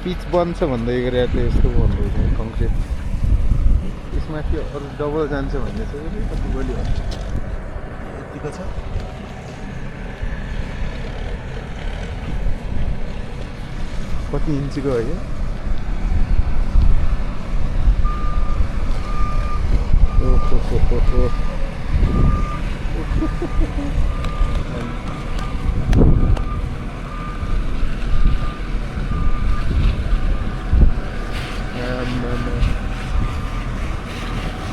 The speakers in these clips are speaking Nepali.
पिच बन्छ भन्दै गरेर त यस्तो भन्दै कङ्क्रिट यसमाथि अरू डबल जान्छ भन्ने छ कति गोली भन्छ यतिको छ कति इन्चको हो यो ओहो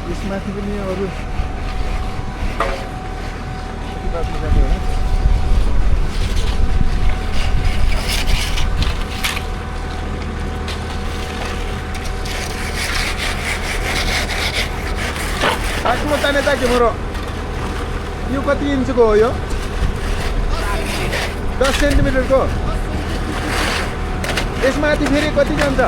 यसमाथि पनि अरू कति बाटो जाने होला ताक्नु ताने ताक्यो मेरो यो कति इन्चको हो यो 10 सेन्टिमिटरको यसमाथि फेरि कति जान्छ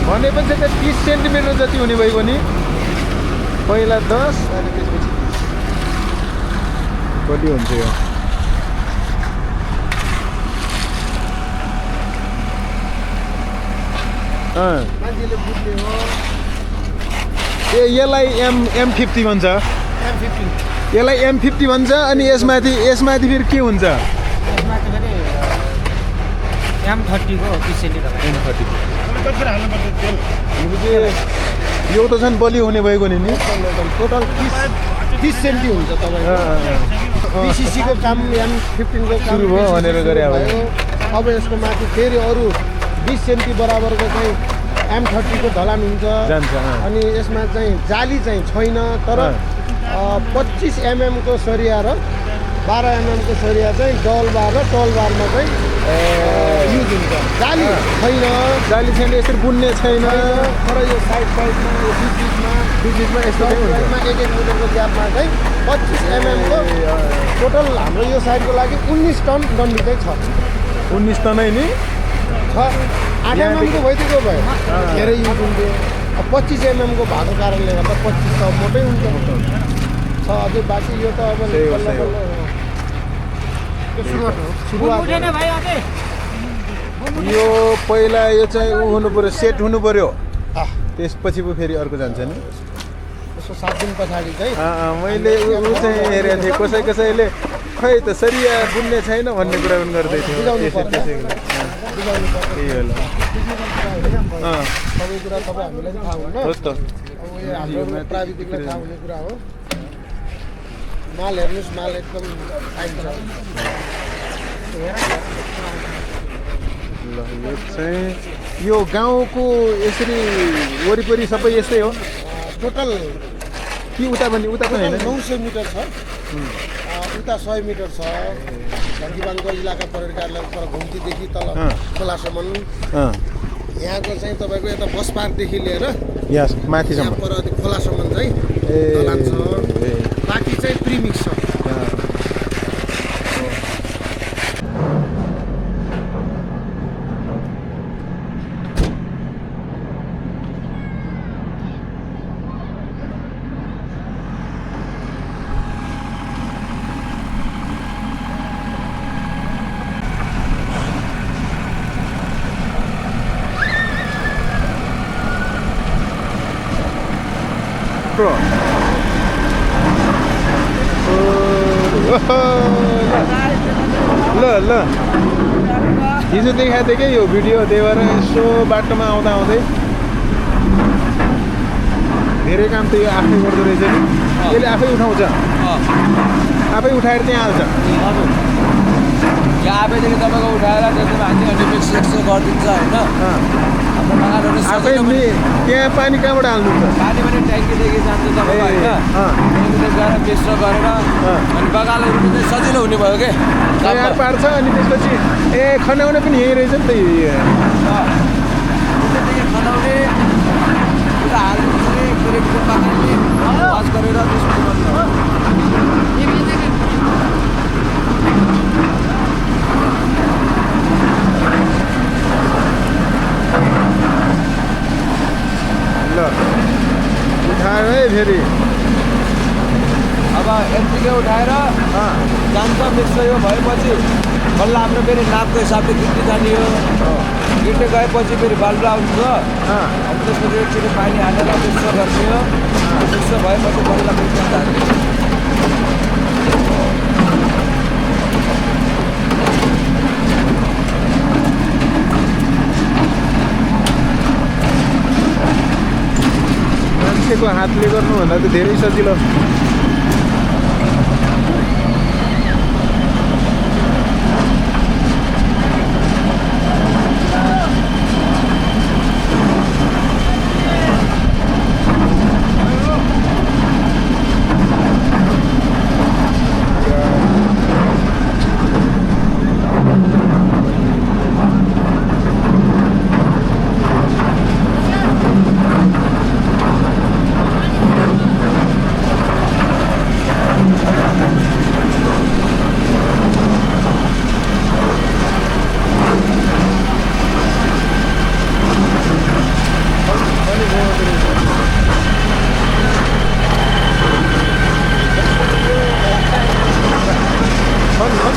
भनेपछि त 30 सेन्टिमिटर जति हुने भइगयो नि पहिला 10 अनि त्यसपछि 30 कति हुन्छ यो मान्छेले बुझ्ने हो यसलाई M50 भन्छ यसलाई M50 भन्छ अनि यसमाथि फेरि के हुन्छ यसमाथि फेरि M30 को 30 सेन्टिमिटर M30 यो त झन् बलियो हुने भएको नि टोटल 30 सेन्टि हुन्छ तपाईँको PCC को काम M15 को काम सुरु भयो भनेर गरे अब यसको माथि फेरि अरू 20 सेन्टि बराबरको चाहिँ M30 को ढलान हुन्छ जान्छ अनि यसमा चाहिँ जाली चाहिँ छैन तर 25 mm को सरिया र 12 mm को सरिया चाहिँ डल बार र टल बारमा चाहिँ युज हुन्छ जाली छैन यसरी बुन्ने छैन तर यो साइडमा यो बिचमा यस्तो एक मिटरको ग्यापमा चाहिँ 25 mm को टोटल हाम्रो यो साइडको लागि 19 टन डन्डी चाहिँ छ 19 टनै नि छ 8 mm को भइदिएको भयो धेरै युज हुन्थ्यो 25 mm को भएको कारणले गर्दा 25 त मोटै हुन्छ छ अझै बाँकी यो त अब यो पहिला यो चाहिँ उ हुनु पर्यो सेट हुनु पर्यो त्यसपछि पो फेरि अर्को जान्छ नि यसो 7 दिन पछाडि चाहिँ मैले उ चाहिँ हेरेको थिएँ कसैले खै त सरिया बुन्ने छैन भन्ने कुरा पनि गर्दै थियो त्यही होला सबै कुरा तपाईँ हामीलाई थाहा हुन्न हो त हाम्रो प्राविधिकलाई थाहा हुने कुरा हो माल हेर्नुहोस् माल एकदम फाइन छ ल यो चाहिँ यो गाउँको यसरी वरिपरि सबै यस्तै हो टोटल कि उता पनि होइन 900 मिटर छ उता 100 मिटर छ झन्कीबाङको इलाका प्रहरी कार्यालय पर घुम्तीदेखि तल खोलासम्म यहाँको चाहिँ तपाईँको यता बस पार्कदेखि लिएर यहाँ माथिसम्म पर खोलासम्म चाहिँ ढलान छ बाँकी चाहिँ प्रिमिक्स छ ल हिजो देखाएको थिएँ क्या यो भिडियो त्यही भएर यसो बाटोमा आउँदै धेरै काम त यो आफै गर्दो रहेछ नि यसले आफै उठाउँछ आफै उठाएर त्यहाँ हाल्छ यहाँ आफैदेखि तपाईँको उठाएर त्यसमा हाल्ने मिक्स गरिदिन्छ होइन आफै त्यहाँ पानी कहाँबाट हाल्नुहुन्छ पानी पनि ट्याङ्कीदेखि जान्छ तपाईँको होइन ट्याङ्कीदेखि गएर मिक्स गरेर अनि बगालहरू चाहिँ सजिलो हुने भयो कि तयार पार्छ अनि त्यसपछि खनाउने पनि यहीँ रहेछ नि त खनाउने हाल्नु फेरि पानी वास गरेर जान्छ मिक्स यो भएपछि बल्ल हाम्रो फेरि नापको हिसाबले गिट्टी जाने हो गिट्टी गएपछि फेरि बल्ल आउँछ अनि त्यसपछि एकचोटि पानी हालेर मिक्स गर्ने हो मिक्स भएपछि बल्ल फेरि त्यहाँ झार्ने मान्छेको हातले गर्नुभन्दा त धेरै सजिलो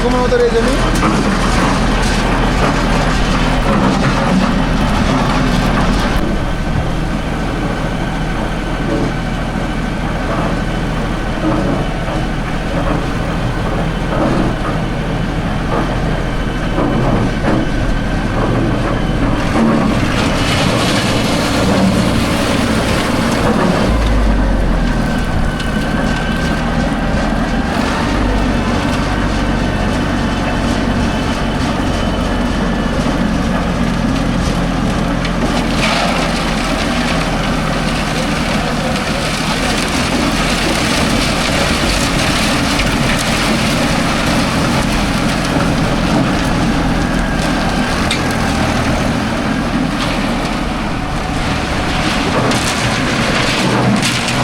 घुमाउँदो रहेछ नि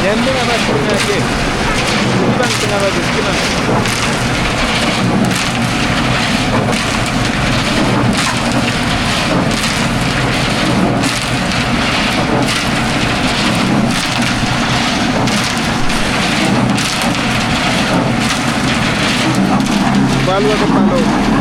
Yan din naman po natin. Ibang tinawag din sila. Balu atau palu?